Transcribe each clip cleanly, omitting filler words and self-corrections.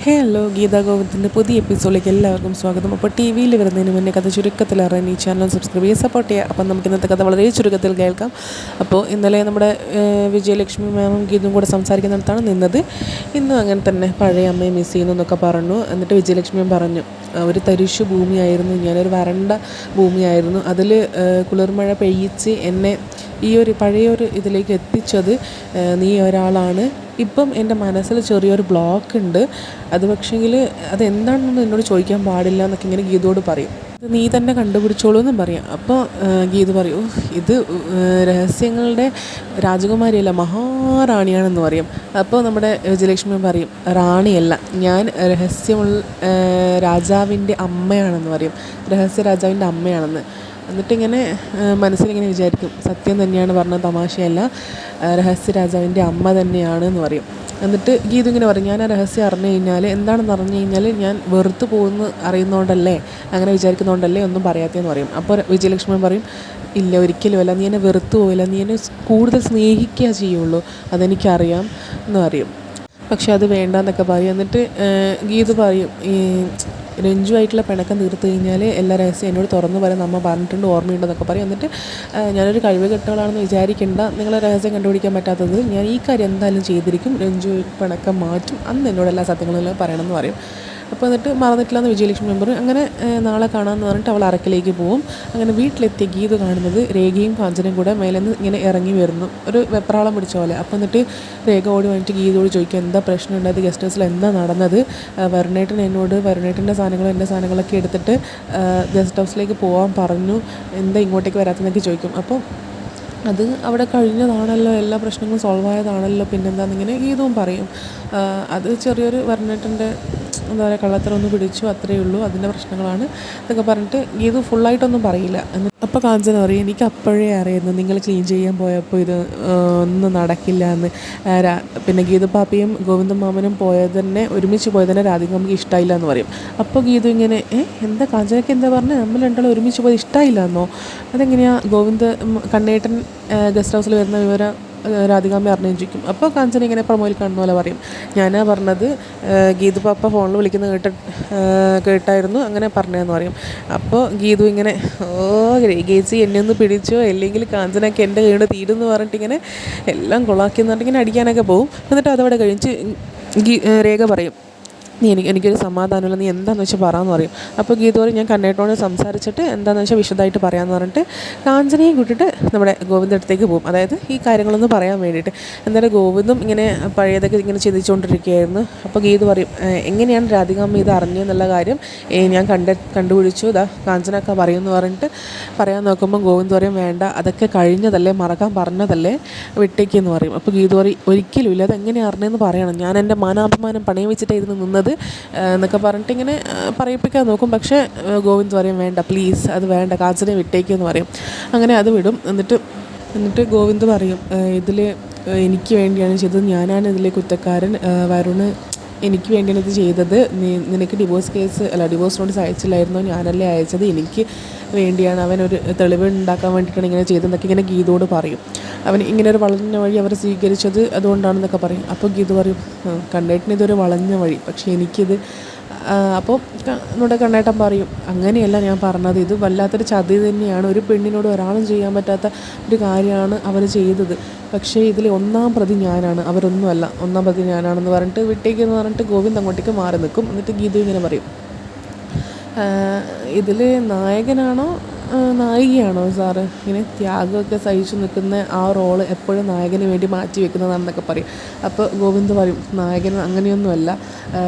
Hello Gita ഗോവിന്ദൻ്റെ പുതിയ എപ്പിസോഡിലേക്ക് എല്ലാവർക്കും സ്വാഗതം. അപ്പോൾ ടി വിയിൽ വരുന്നതിന് മുന്നേ കഥ ചുരുക്കത്തിൽ അറിയാൻ ഈ ചാനൽ സബ്സ്ക്രൈബ് ചെയ്യുക, സപ്പോർട്ട് ചെയ്യുക. അപ്പം നമുക്ക് ഇന്നത്തെ കഥ വളരെ ചുരുക്കത്തിൽ കേൾക്കാം. അപ്പോൾ ഇന്നലെ നമ്മുടെ വിജയലക്ഷ്മി മാമും ഗീതും കൂടെ സംസാരിക്കുന്നിടത്താണ് നിന്നത്. ഇന്നും അങ്ങനെ തന്നെ പഴയ അമ്മയെ മിസ് ചെയ്യുന്നു എന്നൊക്കെ പറഞ്ഞു. എന്നിട്ട് വിജയലക്ഷ്മിയും പറഞ്ഞു, ഒരു തരിശു ഭൂമിയായിരുന്നു, ഞാനൊരു വരണ്ട ഭൂമിയായിരുന്നു, അതിൽ കുളിർമഴ പെയ്യിച്ച് എന്നെ ഈ ഒരു പഴയൊരു ഇതിലേക്ക് എത്തിച്ചത് നീ ഒരാളാണ്. ഇപ്പം എൻ്റെ മനസ്സിൽ ചെറിയൊരു ബ്ലോക്ക് ഉണ്ട്, അത് പക്ഷേങ്കിൽ അതെന്താണെന്ന് എന്നോട് ചോദിക്കാൻ പാടില്ല എന്നൊക്കെ ഇങ്ങനെ ഗീതയോട് പറയും. നീ തന്നെ കണ്ടുപിടിച്ചോളൂ എന്നും പറയാം. അപ്പോൾ ഗീത പറയും, ഇത് രഹസ്യങ്ങളുടെ രാജകുമാരിയല്ല, മഹാറാണിയാണെന്ന് പറയും. അപ്പോൾ നമ്മുടെ വിജയലക്ഷ്മി പറയും, റാണിയല്ല, ഞാൻ രാജാവിൻ്റെ അമ്മയാണെന്ന് പറയും, രഹസ്യ രാജാവിൻ്റെ അമ്മയാണെന്ന്. എന്നിട്ടിങ്ങനെ മനസ്സിലിങ്ങനെ വിചാരിക്കും, സത്യം തന്നെയാണ് പറഞ്ഞത്, തമാശയല്ല, രഹസ്യ രാജാവിൻ്റെ അമ്മ തന്നെയാണ് എന്ന് പറയും. എന്നിട്ട് ഗീത ഇങ്ങനെ പറയും, ഞാൻ ആ രഹസ്യം അറിഞ്ഞു കഴിഞ്ഞാൽ എന്താണെന്ന് അറിഞ്ഞു കഴിഞ്ഞാൽ ഞാൻ വെറുത്ത് പോകുന്നു അറിയുന്നതുകൊണ്ടല്ലേ, അങ്ങനെ വിചാരിക്കുന്നതുകൊണ്ടല്ലേ ഒന്നും പറയാത്തതെന്ന് പറയും. അപ്പോൾ വിജയലക്ഷ്മി പറയും, ഇല്ല ഒരിക്കലും അല്ല, നീ എന്നെ വെറുത്ത് പോവില്ല, നീ എന്നെ കൂടുതൽ സ്നേഹിക്കുക ചെയ്യുള്ളൂ, അതെനിക്കറിയാം എന്ന് പറയും. പക്ഷെ അത് വേണ്ടെന്നൊക്കെ പറയും. എന്നിട്ട് ഗീത പറയും, ഈ രഞ്ജുവായിട്ടുള്ള പിണക്കം തീർത്ത് കഴിഞ്ഞാൽ എല്ലാ രഹസ്യം എന്നോട് തുറന്നു പറയാൻ നമ്മ പറഞ്ഞിട്ടുണ്ട്, ഓർമ്മയുണ്ടെന്നൊക്കെ പറയും. എന്നിട്ട് ഞാനൊരു കഴിവ് കെട്ടവളാണെന്ന് വിചാരിക്കേണ്ട, നിങ്ങളെ രഹസ്യം കണ്ടുപിടിക്കാൻ പറ്റാത്തത് ഞാൻ ഈ കാര്യം എന്തായാലും ചെയ്തിരിക്കും, രഞ്ജു പിണക്കം മാറ്റും, അന്ന് എന്നോട് എല്ലാ സത്യങ്ങളും പറയണമെന്ന് പറയും. അപ്പോൾ എന്നിട്ട് മറന്നിട്ടില്ലെന്ന് വിജയലക്ഷ്മി മെമ്പർ. അങ്ങനെ നാളെ കാണാമെന്ന് പറഞ്ഞിട്ട് അവൾ അറക്കിലേക്ക് പോവും. അങ്ങനെ വീട്ടിലെത്തിയ ഗീത കാണുന്നത് രേഖയും കാഞ്ചനയും കൂടെ മേലെന്ന് ഇങ്ങനെ ഇറങ്ങി വരുന്നു, ഒരു വെപ്രാളം പിടിച്ച പോലെ. അപ്പോൾ എന്നിട്ട് രേഖ ഓടി വന്നിട്ട് ഗീതയോട് ചോദിക്കും, എന്താ പ്രശ്നം ഉണ്ടായത്, ഗസ്റ്റ് ഹൗസിൽ എന്താ നടന്നത്, വരുണേട്ടൻ്റെ സാധനങ്ങളും എൻ്റെ സാധനങ്ങളൊക്കെ എടുത്തിട്ട് ഗസ്റ്റ് ഹൗസിലേക്ക് പോകാൻ പറഞ്ഞു, എന്താ ഇങ്ങോട്ടേക്ക് വരാത്തതെന്നൊക്കെ ചോദിക്കും. അപ്പോൾ അത് അവിടെ കഴിഞ്ഞതാണല്ലോ, എല്ലാ പ്രശ്നങ്ങളും സോൾവ് ആയതാണല്ലോ, പിന്നെന്താണെന്നിങ്ങനെ ഗീതവും പറയും. അത് ചെറിയൊരു വരുണേട്ടൻ്റെ എന്താ പറയുക, കള്ളത്തരം ഒന്ന് പിടിച്ചു, അത്രയേ ഉള്ളൂ, അതിൻ്റെ പ്രശ്നങ്ങളാണ് എന്നൊക്കെ പറഞ്ഞിട്ട് ഗീതു ഫുള്ളായിട്ടൊന്നും പറയില്ല. അപ്പോൾ കാഞ്ചന പറയും, എനിക്ക് അപ്പോഴേ അറിയുന്നു നിങ്ങൾ ക്ലീൻ ചെയ്യാൻ പോയപ്പോൾ ഇത് ഒന്നും നടക്കില്ല എന്ന്. പിന്നെ ഗീതുപ്പാപ്പയും ഗോവിന്ദൻ മാമനും പോയതന്നെ, ഒരുമിച്ച് പോയതന്നെ രാധികമ്മക്ക് ഇഷ്ടമായില്ല എന്ന് പറയും. അപ്പോൾ ഗീതു ഇങ്ങനെ, എന്താ കാഞ്ചനയ്ക്ക് എന്താ പറഞ്ഞത്, നമ്മൾ രണ്ടാളും ഒരുമിച്ച് പോയത് ഇഷ്ടമായില്ല എന്നോ, അതെങ്ങനെയാണ് കണ്ണേട്ടൻ ഗസ്റ്റ് ഹൗസിൽ വരുന്ന വിവരം രാധികാമ്മ അറിഞ്ഞിരിക്കും. അപ്പോൾ കാഞ്ചന ഇങ്ങനെ പ്രൊമോയിൽ കാണുന്ന പോലെ പറയും, ഞാനാ പറഞ്ഞത്, ഗീതു പാപ്പ ഫോണിൽ വിളിക്കുന്നത് കേട്ടായിരുന്നു, അങ്ങനെ പറഞ്ഞതെന്ന് പറയും. അപ്പോൾ ഗീതു ഇങ്ങനെ, ഗേച്ചി എന്നെ ഒന്ന് പിടിച്ചോ, അല്ലെങ്കിൽ കാഞ്ചനയൊക്കെ എൻ്റെ കയ്യിൽ തീരുമെന്ന് പറഞ്ഞിട്ട് ഇങ്ങനെ എല്ലാം കൊളാക്കി എന്ന് പറഞ്ഞിട്ട് ഇങ്ങനെ അടിക്കാനൊക്കെ പോകും. എന്നിട്ട് അതവിടെ കഴിച്ച് രേഖ പറയും, എനിക്കൊരു സമാധാനമില്ല, നീ എന്താണെന്ന് വെച്ചാൽ പറയാമെന്ന് പറയും. അപ്പോൾ ഗീത പറയും, ഞാൻ കണ്ണേട്ടനോട് സംസാരിച്ചിട്ട് എന്താണെന്ന് വെച്ചാൽ വിശദമായിട്ട് പറയാമെന്ന് പറഞ്ഞിട്ട് കാഞ്ചനയും കൂട്ടിയിട്ട് നമ്മുടെ ഗോവിന്ദ അടുത്തേക്ക് പോകും, അതായത് ഈ കാര്യങ്ങളൊന്ന് പറയാൻ വേണ്ടിയിട്ട്. എന്തായാലും ഗോവിന്ദും ഇങ്ങനെ പഴയതൊക്കെ ഇങ്ങനെ ചിന്തിച്ചുകൊണ്ടിരിക്കുകയായിരുന്നു. അപ്പോൾ ഗീത പറയും, എങ്ങനെയാണ് രാധികാമ്മ ഇത് അറിഞ്ഞെന്നുള്ള കാര്യം ഞാൻ കണ്ടുപിടിച്ചു, ഇതാ കാഞ്ചനൊക്കെ പറയുമെന്ന് പറഞ്ഞിട്ട് പറയാൻ നോക്കുമ്പോൾ ഗോവിന്ദ് പറയും, വേണ്ട, അതൊക്കെ കഴിഞ്ഞതല്ലേ, മറക്കാൻ പറഞ്ഞതല്ലേ, വിട്ടേക്കെന്ന് പറയും. അപ്പോൾ ഗീത പറയും, ഒരിക്കലും ഇല്ല, അതെങ്ങനെ അറിഞ്ഞതെന്ന് പറയണം, ഞാൻ എൻ്റെ മാനാഭിമാനം പണയം വെച്ചിട്ടായിരുന്നു നിന്നത് എന്നൊക്കെ പറഞ്ഞിട്ട് ഇങ്ങനെ പറയിപ്പിക്കാൻ നോക്കും. പക്ഷേ ഗോവിന്ദ് പറയും, വേണ്ട പ്ലീസ്, അത് വേണ്ട, കാഞ്ചനെ വിട്ടേക്കെന്ന് പറയും. അങ്ങനെ അത് വിടും. എന്നിട്ട് ഗോവിന്ദ് പറയും, ഇതിൽ എനിക്ക് വേണ്ടിയാണ് ചെയ്തത്, ഞാനാണ് ഇതിലെ കുറ്റക്കാരൻ, വരുണ് എനിക്ക് വേണ്ടിയാണ് ഇത് ചെയ്തത്, നിനക്ക് ഡിവോഴ്സ് നോട്ടീസ് അയച്ചില്ലായിരുന്നോ, ഞാനല്ലേ അയച്ചത്, എനിക്ക് വേണ്ടിയാണ്, അവനൊരു തെളിവ് ഉണ്ടാക്കാൻ വേണ്ടിയിട്ടാണ് ഇങ്ങനെ ചെയ്തതെന്നൊക്കെ ഇങ്ങനെ ഗീതയോട് പറയും. അവൻ ഇങ്ങനെ ഒരു വളഞ്ഞ വഴി അവർ സ്വീകരിച്ചത് അതുകൊണ്ടാണെന്നൊക്കെ പറയും. അപ്പോൾ ഗീത പറയും, കണ്ണേട്ടന് ഇതൊരു വളഞ്ഞ വഴി, പക്ഷേ എനിക്കിത്. അപ്പോൾ നമ്മുടെ കണ്ണേട്ടൻ പറയും, അങ്ങനെയല്ല ഞാൻ പറഞ്ഞത്, ഇത് വല്ലാത്തൊരു ചതി തന്നെയാണ്, ഒരു പെണ്ണിനോട് ഒരാളും ചെയ്യാൻ പറ്റാത്ത ഒരു കാര്യമാണ് അവർ ചെയ്തത്, പക്ഷേ ഇതിൽ ഒന്നാം പ്രതി ഞാനാണ്, അവരൊന്നുമല്ല, ഒന്നാം പ്രതി ഞാനാണെന്ന് പറഞ്ഞിട്ട് വിട്ടേക്കെന്ന് പറഞ്ഞിട്ട് ഗോവിന്ദ് അങ്ങോട്ടേക്ക് മാറി നിൽക്കും. എന്നിട്ട് ഗീത ഇങ്ങനെ പറയും, ഇതിൽ നായകനാണോ നായികയാണോ സാറ്, ഇങ്ങനെ ത്യാഗമൊക്കെ സഹിച്ചു നിൽക്കുന്ന ആ റോള് എപ്പോഴും നായകന് വേണ്ടി മാറ്റി വെക്കുന്നതാണെന്നൊക്കെ പറയും. അപ്പോൾ ഗോവിന്ദ് പറയും, നായകൻ അങ്ങനെയൊന്നുമല്ല.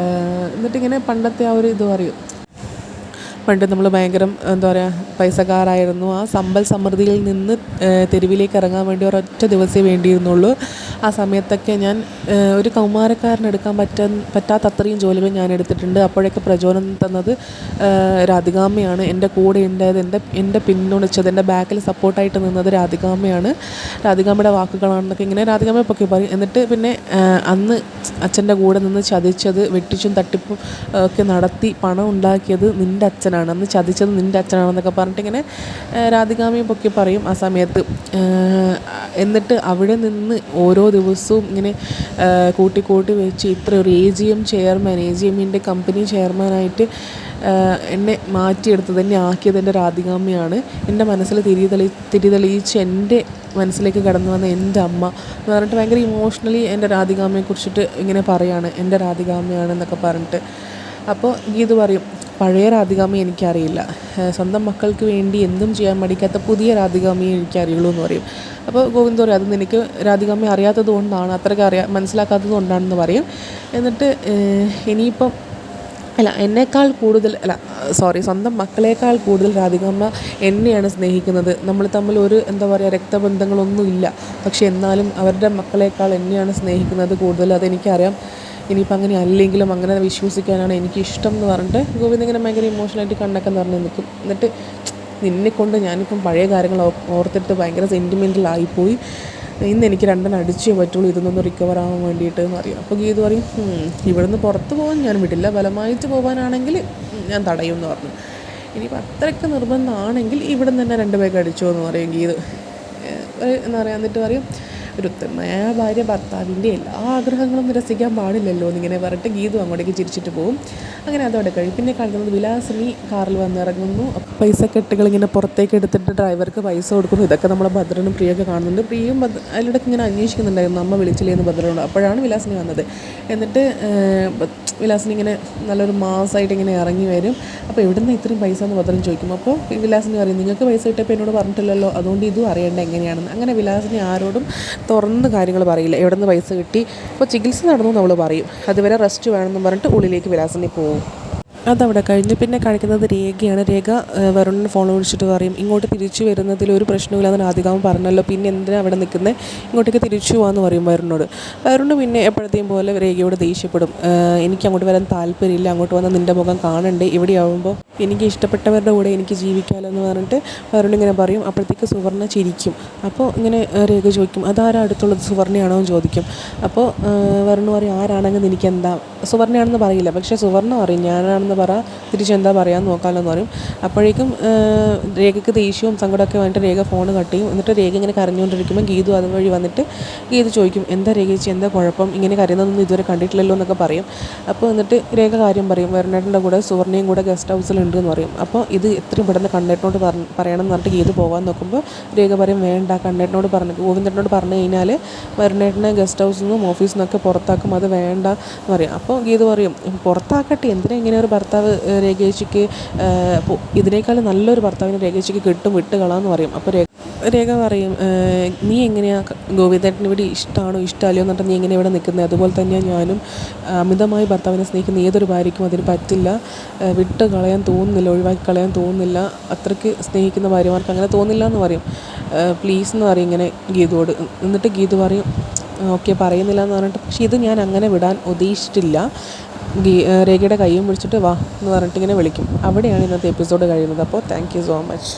എന്നിട്ടിങ്ങനെ പണ്ടത്തെ ആ ഒരു ഇത് പറയും, പണ്ട് നമ്മൾ ഭയങ്കര എന്താ പറയുക പൈസക്കാരായിരുന്നു, ആ സമ്പൽ സമൃദ്ധിയിൽ നിന്ന് തെരുവിലേക്ക് ഇറങ്ങാൻ വേണ്ടി ഒരൊറ്റ ദിവസമേ വേണ്ടിയിരുന്നുള്ളൂ. ആ സമയത്തൊക്കെ ഞാൻ ഒരു കൗമാരക്കാരനെടുക്കാൻ പറ്റാത്ത അത്രയും ജോലികൾ ഞാൻ എടുത്തിട്ടുണ്ട്. അപ്പോഴൊക്കെ പ്രചോദനം തന്നത് രാധികാമ്മയാണ്, എൻ്റെ കൂടെ ഉണ്ടായത്, എൻ്റെ പിന്തുണച്ചത്, എൻ്റെ ബാക്കിൽ സപ്പോർട്ടായിട്ട് നിന്നത് രാധികാമ്മയാണ്, രാധികാമ്മയുടെ വാക്കുകളാണെന്നൊക്കെ ഇങ്ങനെ രാധികാമ്മയെ പൊക്കി പറയും. എന്നിട്ട് പിന്നെ അന്ന് അച്ഛൻ്റെ കൂടെ നിന്ന് ചതിച്ചത്, വെട്ടിച്ചും തട്ടിപ്പും ഒക്കെ നടത്തി പണം ഉണ്ടാക്കിയത് നിൻ്റെ അച്ഛനാണ്, അച്ഛനാണ്, അന്ന് ചതിച്ചത് നിൻ്റെ അച്ഛനാണെന്നൊക്കെ പറഞ്ഞിട്ട് ഇങ്ങനെ രാധികാമ്മയെ പൊക്കി പറയും ആ സമയത്ത്. എന്നിട്ട് അവിടെ നിന്ന് ഓരോ ദിവസവും ഇങ്ങനെ കൂട്ടി വെച്ച് ഇത്ര ഒരു AGM കമ്പനി ചെയർമാനായിട്ട് എന്നെ മാറ്റിയെടുത്തത്, എന്നെ ആക്കിയത് എൻ്റെ രാധികാമ്മയാണ്. എൻ്റെ മനസ്സിൽ തിരിതെളിയിച്ച് എൻ്റെ മനസ്സിലേക്ക് കടന്നു വന്ന എൻ്റെ അമ്മ എന്ന് പറഞ്ഞിട്ട് ഭയങ്കര ഇമോഷണലി എൻ്റെ രാധികാമ്മയെക്കുറിച്ചിട്ട് ഇങ്ങനെ പറയാണ്, എൻ്റെ രാധികാമ്മയാണെന്നൊക്കെ പറഞ്ഞിട്ട്. അപ്പോൾ ഗീതു പറയും, പഴയ രാധികാമ്മയെ എനിക്കറിയില്ല, സ്വന്തം മക്കൾക്ക് വേണ്ടി എന്തും ചെയ്യാൻ മടിക്കാത്ത പുതിയ രാധികാമ്മയെ എനിക്കറിയുള്ളൂ എന്ന് പറയും. അപ്പോൾ ഗോവിന്ദ് പറയും, അത് നിനക്ക് രാധികാമ്മയെ അറിയാത്തത് കൊണ്ടാണ്, അത്രയ്ക്ക് മനസ്സിലാക്കാത്തത് കൊണ്ടാണെന്ന് പറയും. എന്നിട്ട് ഇനിയിപ്പം സ്വന്തം മക്കളേക്കാൾ കൂടുതൽ രാധികാമ്മ എന്നെയാണ് സ്നേഹിക്കുന്നത്. നമ്മൾ തമ്മിൽ ഒരു രക്തബന്ധങ്ങളൊന്നും ഇല്ല, പക്ഷെ എന്നാലും അവരുടെ മക്കളേക്കാൾ എന്നെയാണ് സ്നേഹിക്കുന്നത് കൂടുതൽ, അതെനിക്കറിയാം. ഇനിയിപ്പോൾ അങ്ങനെ അല്ലെങ്കിലും അങ്ങനെ വിശ്വസിക്കാനാണ് എനിക്കിഷ്ടം എന്ന് പറഞ്ഞിട്ട് ഗോവിന്ദ് ഇങ്ങനെ ഭയങ്കര ഇമോഷണലായിട്ട് കണ്ണൊക്കെ നിറഞ്ഞ് നിൽക്കും. എന്നിട്ട് നിന്നെക്കൊണ്ട് ഞാനിപ്പം പഴയ കാര്യങ്ങൾ ഓർത്തിട്ട് ഭയങ്കര സെൻറ്റിമെൻ്റലായിപ്പോയി, ഇന്ന് എനിക്ക് രണ്ടെണ്ണം അടിച്ചേ പറ്റുള്ളൂ ഇതൊന്നൊന്ന് റിക്കവർ ആവാൻ വേണ്ടിയിട്ട് എന്ന് അറിയാം. അപ്പോൾ ഗീതു പറയും, ഇവിടുന്ന് പുറത്ത് പോകാൻ ഞാൻ വിടില്ല, ബലമായിട്ട് പോകാനാണെങ്കിൽ ഞാൻ തടയും എന്ന് പറഞ്ഞു. ഇനിയിപ്പോൾ അത്രയ്ക്ക് നിർബന്ധമാണെങ്കിൽ ഇവിടെ നിന്ന് തന്നെ 2 പേർക്ക് അടിച്ചോ എന്ന് പറയും ഗീതു. എന്നിട്ട് പറയും, ഒരു ഉത്തമമായ ഭാര്യ ഭർത്താവിൻ്റെ എല്ലാ ആഗ്രഹങ്ങളും നിരസിക്കാൻ പാടില്ലല്ലോ എന്നിങ്ങനെ പറഞ്ഞിട്ട് ഗീതു അങ്ങോട്ടേക്ക് ചിരിച്ചിട്ട് പോകും. അങ്ങനെ അതോടെ കഴിയും. പിന്നെ കാണിക്കുന്നത് വിലാസിനി കാറിൽ വന്നിറങ്ങുന്നു. പൈസ കെട്ടുകൾ ഇങ്ങനെ പുറത്തേക്ക് എടുത്തിട്ട് ഡ്രൈവർക്ക് പൈസ കൊടുക്കുന്നു. ഇതൊക്കെ നമ്മളെ ഭദ്രനും പ്രിയൊക്കെ കാണുന്നുണ്ട്. പ്രിയും അതിലിടയ്ക്ക് ഇങ്ങനെ അന്വേഷിക്കുന്നുണ്ടായിരുന്നു, അമ്മ വിളിച്ചില്ലേന്ന് ഭദ്രനോട്. അപ്പോഴാണ് വിലാസിനി വന്നത്. എന്നിട്ട് വിലാസിനി ഇങ്ങനെ നല്ലൊരു മാസമായിട്ട് ഇങ്ങനെ ഇറങ്ങി വരും. അപ്പോൾ എവിടുന്ന് ഇത്രയും പൈസ എന്ന് ഭദ്രൻ ചോദിക്കും. അപ്പോൾ വിലാസിനി പറയും, നിങ്ങൾക്ക് പൈസ കിട്ടിയപ്പോൾ എന്നോട് പറഞ്ഞിട്ടില്ലല്ലോ, അതുകൊണ്ട് ഇതും അറിയേണ്ട എങ്ങനെയാണെന്ന്. അങ്ങനെ വിലാസിനി ആരോടും തുറന്ന് കാര്യങ്ങൾ പറയില്ല, എവിടെ നിന്ന് പൈസ കിട്ടി, ഇപ്പോൾ ചികിത്സ നടന്നു നമ്മൾ പറയും. അതുവരെ റെസ്റ്റ് വേണമെന്ന് പറഞ്ഞിട്ട് ഉള്ളിലേക്ക് വിലാസിനി പോകും. അതവിടെ കഴിഞ്ഞ് പിന്നെ കാണിക്കുന്നത് രേഖയാണ്. രേഖ വരുണിന് ഫോൺ വിളിച്ചിട്ട് പറയും, ഇങ്ങോട്ട് തിരിച്ചു വരുന്നതിൽ ഒരു പ്രശ്നമില്ലാന്ന് രാധികാമ്മ പറഞ്ഞല്ലോ, പിന്നെ എന്തിനാണ് അവിടെ നിൽക്കുന്നത്, ഇങ്ങോട്ടേക്ക് തിരിച്ചു പോകാമെന്ന് പറയും വരുണിനോട്. വരുണ് പിന്നെ എപ്പോഴത്തെയും പോലെ രേഖയോട് ദേഷ്യപ്പെടും, എനിക്ക് അങ്ങോട്ട് വരാൻ താല്പര്യമില്ല, അങ്ങോട്ട് വന്നാൽ നിൻ്റെ മുഖം കാണണ്ടേ, ഇവിടെ ആവുമ്പോൾ എനിക്ക് ഇഷ്ടപ്പെട്ടവരുടെ കൂടെ എനിക്ക് ജീവിക്കാമല്ലോ എന്ന് പറഞ്ഞിട്ട് വരുൺ ഇങ്ങനെ പറയും. അപ്പോഴത്തേക്ക് സുവർണ്ണ ചിരിക്കും. അപ്പോൾ ഇങ്ങനെ രേഖ ചോദിക്കും, അതാരാ അടുത്തുള്ളത്, സുവർണ്ണയാണോ എന്ന് ചോദിക്കും. അപ്പോൾ വരുൺ പറയും, ആരാണെങ്കിൽ എനിക്കെന്താ, സുവർണ്ണയാണെന്ന് പറയില്ല, പക്ഷേ സുവർണ്ണ പറയും ഞാനാണെന്ന് പറ, തിരിച്ചെന്താ പറയാമെന്ന് നോക്കാമല്ലോ എന്ന് പറയും. അപ്പോഴേക്കും രേഖയ്ക്ക് ദേഷ്യവും സങ്കടമൊക്കെ വന്നിട്ട് രേഖ ഫോൺ കട്ട് ചെയ്യും. എന്നിട്ട് രേഖ ഇങ്ങനെ കരഞ്ഞുകൊണ്ടിരിക്കുമ്പോൾ ഗീതു അതുവഴി വന്നിട്ട് ഗീതു ചോദിക്കും, എന്താ രേഖ ചേച്ചി, എന്താ കുഴപ്പം, ഇങ്ങനെ കരയുന്നതൊന്നും ഇതുവരെ കണ്ടിട്ടില്ലല്ലോ എന്നൊക്കെ പറയും. അപ്പോൾ എന്നിട്ട് രേഖ കാര്യം പറയും, വരുണേട്ടൻ്റെ കൂടെ സുവർണ്ണയും കൂടെ ഗസ്റ്റ് ഹൗസിലുണ്ട് എന്ന് പറയും. അപ്പോൾ ഇത് എത്രയും പെട്ടെന്ന് കണ്ണേട്ടനോട് പറയണം എന്ന് പറഞ്ഞിട്ട് ഗീതു പോകാൻ നോക്കുമ്പോൾ രേഖ പറയും, വേണ്ട, കണ്ണേട്ടനോട് പറഞ്ഞു, ഗോവിന്ദേട്ടനോട് പറഞ്ഞു കഴിഞ്ഞാൽ വരുണേട്ടനെ ഗസ്റ്റ് ഹൗസിൽ നിന്നും ഓഫീസിൽ നിന്നൊക്കെ പുറത്താക്കും, അത് വേണ്ട എന്ന് പറയും. അപ്പോൾ ഗീതു പറയും, പുറത്താക്കട്ടെ, എന്തിനാ ഇങ്ങനെ ഒരു ഭർത്താവ് രേഖേച്ചിക്ക്, ഇതിനേക്കാളും നല്ലൊരു ഭർത്താവിന് രേഖേച്ചിക്ക് കിട്ടും, വിട്ട് കളാന്ന് പറയും. അപ്പോൾ രേഖ പറയും, നീ എങ്ങനെയാണ് ഗോവിന്ദേട്ടന് ഇവിടെ ഇഷ്ടമാണോ ഇഷ്ടമല്ലയോ എന്നിട്ട് നീ എങ്ങനെ ഇവിടെ നിൽക്കുന്നത്, അതുപോലെ തന്നെയാണ് ഞാനും. അമിതമായി ഭർത്താവിനെ സ്നേഹിക്കുന്ന ഏതൊരു ഭാര്യയ്ക്കും അതിന് പറ്റില്ല, വിട്ട് കളയാൻ തോന്നുന്നില്ല, ഒഴിവാക്കി കളയാൻ തോന്നുന്നില്ല, അത്രയ്ക്ക് സ്നേഹിക്കുന്ന ഭാര്യമാർക്ക് അങ്ങനെ തോന്നില്ല എന്ന് പറയും. പ്ലീസ് എന്ന് പറയും ഇങ്ങനെ ഗീതുവോട്. എന്നിട്ട് ഗീതു പറയും, ഓക്കെ പറയുന്നില്ല എന്ന് പറഞ്ഞിട്ട്, പക്ഷേ ഇത് ഞാൻ അങ്ങനെ വിടാൻ ഉദ്ദേശിച്ചിട്ടില്ല. രേഖയുടെ കൈയും പിടിച്ചിട്ട് വാ എന്ന് പറഞ്ഞിട്ട് ഇങ്ങനെ വിളിക്കും. അവിടെയാണ് ഇന്നത്തെ എപ്പിസോഡ് കഴിയുന്നത്. അപ്പോൾ താങ്ക് യു സോ മച്ച്.